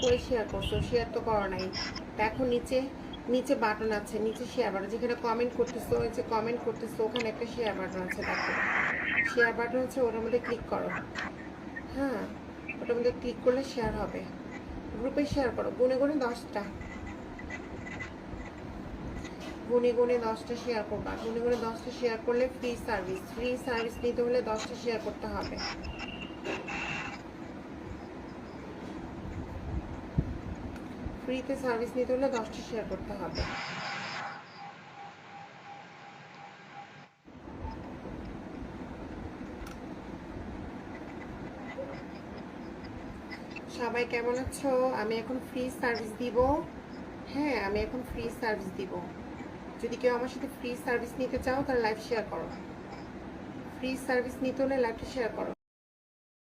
করে শেয়ার করছো, শেয়ার তো করো নাই। দেখো নিচে নিচে বাটন আছে, নিচে শেয়ার বাটন, যেখানে কমেন্ট করতেছো, ওই যে কমেন্ট করতেছো ওখানে একটা শেয়ার বাটন আছে, দেখো শেয়ার বাটন আছে, ওটার মধ্যে ক্লিক করো। হ্যাঁ, ওটার মধ্যে ক্লিক করলে শেয়ার হবে। গ্রুপে শেয়ার করো, গুনে গুনে 10টা, গুনে গুনে 10টা শেয়ার করবা। গুনে গুনে 10টা শেয়ার করলে ফ্রি সার্ভিস, ফ্রি সার্ভিস নিতে হলে 10টা শেয়ার করতে হবে। ফ্রিতে সার্ভিস নিতে হলে 10টা শেয়ার করতে হবে। সবাই কেমন আছো? আমি এখন ফ্রি সার্ভিস দিব। হ্যাঁ, আমি এখন ফ্রি সার্ভিস দিব। যদি কেউ আমার সাথে ফ্রি সার্ভিস নিতে চাও তাহলে লাইভ শেয়ার করো। ফ্রি সার্ভিস নিতে হলে লাইভটা শেয়ার করো।